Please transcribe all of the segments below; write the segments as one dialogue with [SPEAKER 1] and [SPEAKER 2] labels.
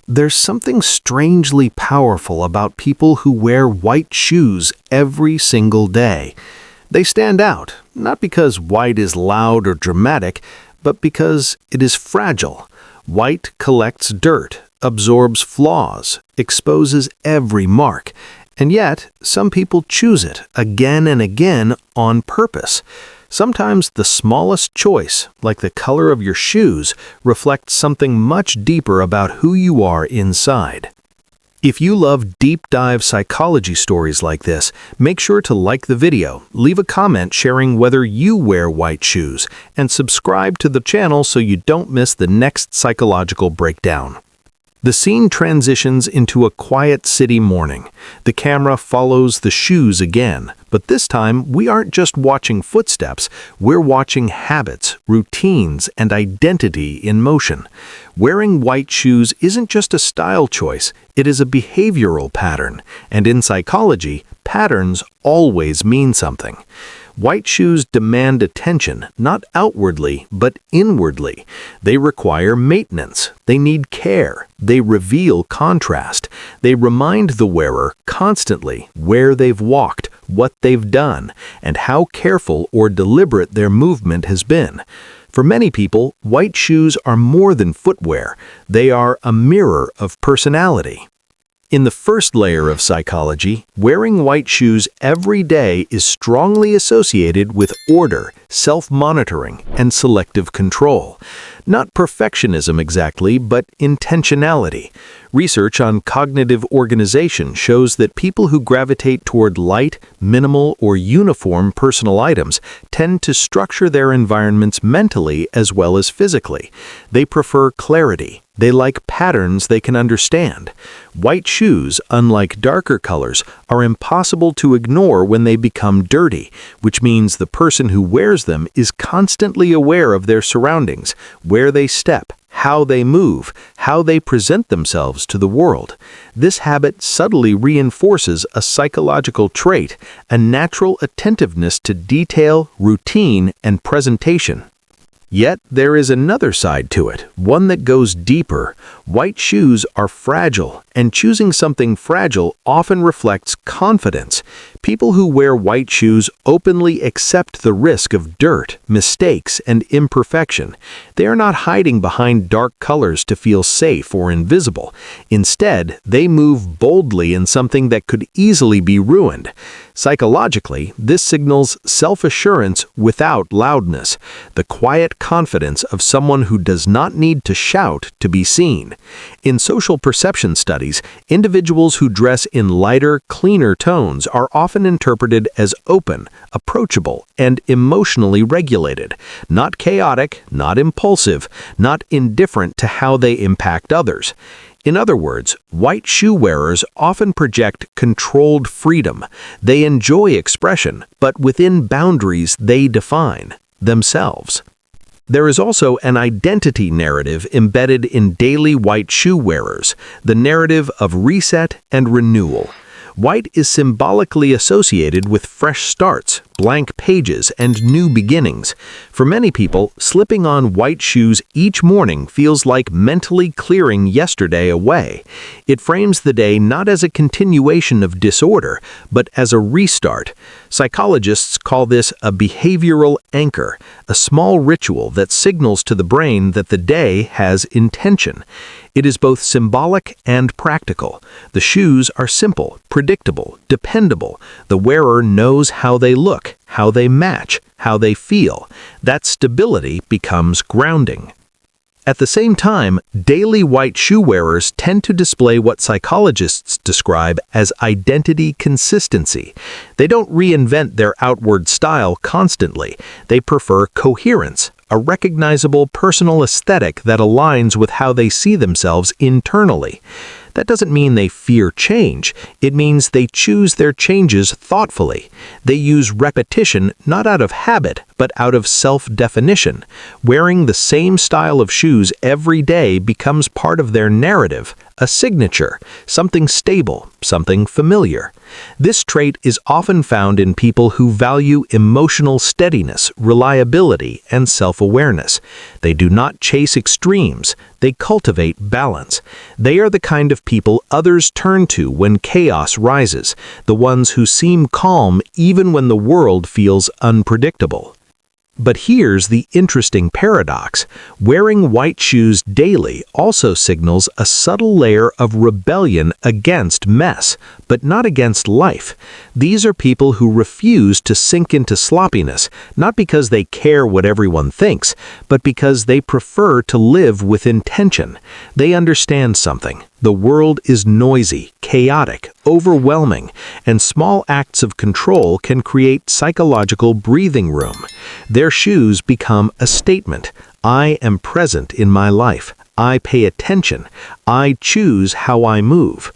[SPEAKER 1] There's something strangely powerful about people who wear white shoes every single day. They stand out, not because white is loud or dramatic, but because it is fragile. White collects dirt, absorbs flaws, exposes every mark, and yet some people choose it again and again on purpose. Sometimes the smallest choice, like the color of your shoes, reflects something much deeper about who you are inside. If you love deep dive psychology stories like this, make sure to like the video, leave a comment sharing whether you wear white shoes, and subscribe to the channel so you don't miss the next psychological breakdown. The scene transitions into a quiet city morning. The camera follows the shoes again, but this time we aren't just watching footsteps, we're watching habits, routines, and identity in motion. Wearing white shoes isn't just a style choice, it is a behavioral pattern, and in psychology, patterns always mean something. White shoes demand attention, not outwardly, but inwardly. They require maintenance. They need care. They reveal contrast. They remind the wearer constantly where they've walked, what they've done, and how careful or deliberate their movement has been. For many people, white shoes are more than footwear. They are a mirror of personality. In the first layer of psychology, wearing white shoes every day is strongly associated with order, self-monitoring, and selective control. Not perfectionism exactly, but intentionality. Research on cognitive organization shows that people who gravitate toward light, minimal, or uniform personal items tend to structure their environments mentally as well as physically. They prefer clarity. They like patterns they can understand. White shoes, unlike darker colors, are impossible to ignore when they become dirty, which means the person who wears them is constantly aware of their surroundings, where they step, how they move, how they present themselves to the world. This habit subtly reinforces a psychological trait, a natural attentiveness to detail, routine, and presentation. Yet there is another side to it, one that goes deeper. White shoes are fragile, and choosing something fragile often reflects confidence. People who wear white shoes openly accept the risk of dirt, mistakes, and imperfection. They are not hiding behind dark colors to feel safe or invisible. Instead, they move boldly in something that could easily be ruined. Psychologically, this signals self-assurance without loudness, the quiet confidence of someone who does not need to shout to be seen. In social perception studies, individuals who dress in lighter, cleaner tones are often interpreted as open, approachable, and emotionally regulated, not chaotic, not impulsive, not indifferent to how they impact others. In other words, white shoe wearers often project controlled freedom. They enjoy expression, but within boundaries they define themselves. There is also an identity narrative embedded in daily white shoe wearers, the narrative of reset and renewal. White is symbolically associated with fresh starts, blank pages, and new beginnings. For many people, slipping on white shoes each morning feels like mentally clearing yesterday away. It frames the day not as a continuation of disorder, but as a restart. Psychologists call this a behavioral anchor, a small ritual that signals to the brain that the day has intention. It is both symbolic and practical. The shoes are simple, predictable, dependable. The wearer knows how they look, how they match, how they feel. That stability becomes grounding. At the same time, daily white shoe wearers tend to display what psychologists describe as identity consistency. They don't reinvent their outward style constantly. They prefer coherence, a recognizable personal aesthetic that aligns with how they see themselves internally. That doesn't mean they fear change. It means they choose their changes thoughtfully. They use repetition not out of habit, but out of self-definition. Wearing the same style of shoes every day becomes part of their narrative, a signature, something stable, something familiar. This trait is often found in people who value emotional steadiness, reliability, and self-awareness. They do not chase extremes, they cultivate balance. They are the kind of people others turn to when chaos rises, the ones who seem calm even when the world feels unpredictable. But here's the interesting paradox. Wearing white shoes daily also signals a subtle layer of rebellion against mess, but not against life. These are people who refuse to sink into sloppiness, not because they care what everyone thinks, but because they prefer to live with intention. They understand something. The world is noisy, chaotic, overwhelming, and small acts of control can create psychological breathing room. Their shoes become a statement. I am present in my life. I pay attention. I choose how I move.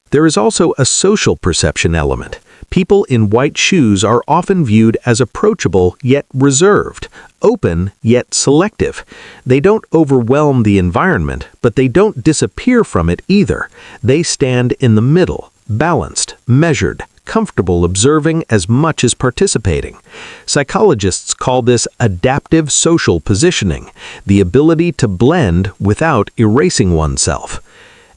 [SPEAKER 1] There is also a social perception element. People in white shoes are often viewed as approachable yet reserved, open yet selective. They don't overwhelm the environment, but they don't disappear from it either. They stand in the middle, balanced, measured, comfortable observing as much as participating. Psychologists call this adaptive social positioning, the ability to blend without erasing oneself.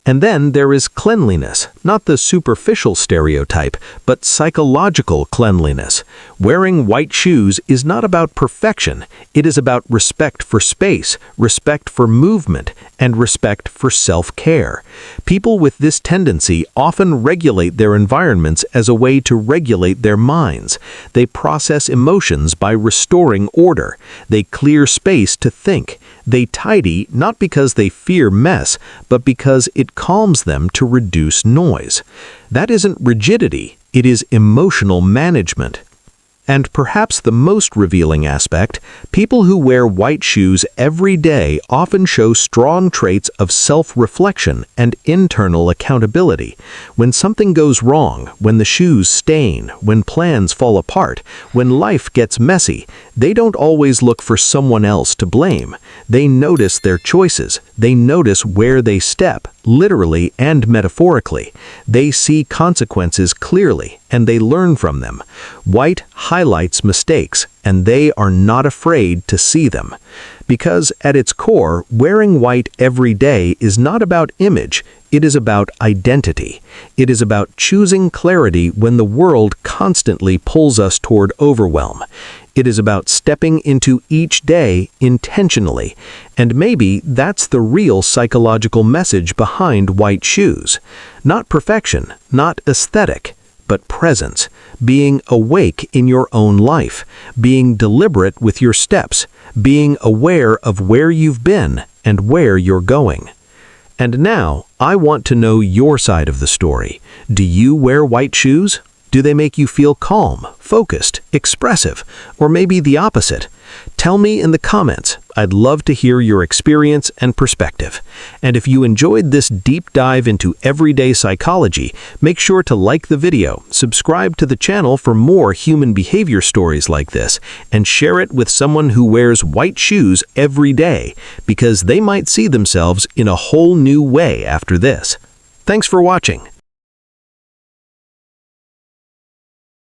[SPEAKER 1] And then there is cleanliness, not the superficial stereotype, but psychological cleanliness. Wearing white shoes is not about perfection, it is about respect for space, respect for movement, and respect for self-care. People with this tendency often regulate their environments as a way to regulate their minds. They process emotions by restoring order. They clear space to think. They tidy not because they fear mess, but because it calms them to reduce noise. That isn't rigidity, it is emotional management. And perhaps the most revealing aspect, people who wear white shoes every day often show strong traits of self-reflection and internal accountability. When something goes wrong, when the shoes stain, when plans fall apart, when life gets messy, they don't always look for someone else to blame. They notice their choices. They notice where they step, literally and metaphorically. They see consequences clearly, and they learn from them. White highlights mistakes, and they are not afraid to see them. Because at its core, wearing white every day is not about image, it is about identity. It is about choosing clarity when the world constantly pulls us toward overwhelm. It is about stepping into each day intentionally, and maybe that's the real psychological message behind white shoes. Not perfection, not aesthetic, but presence, being awake in your own life, being deliberate with your steps, being aware of where you've been and where you're going. And now, I want to know your side of the story. Do you wear white shoes? Do they make you feel calm, focused, expressive, or maybe the opposite? Tell me in the comments. I'd love to hear your experience and perspective. And if you enjoyed this deep dive into everyday psychology, make sure to like the video, subscribe to the channel for more human behavior stories like this, and share it with someone who wears white shoes every day, because they might see themselves in a whole new way after this. Thanks for watching.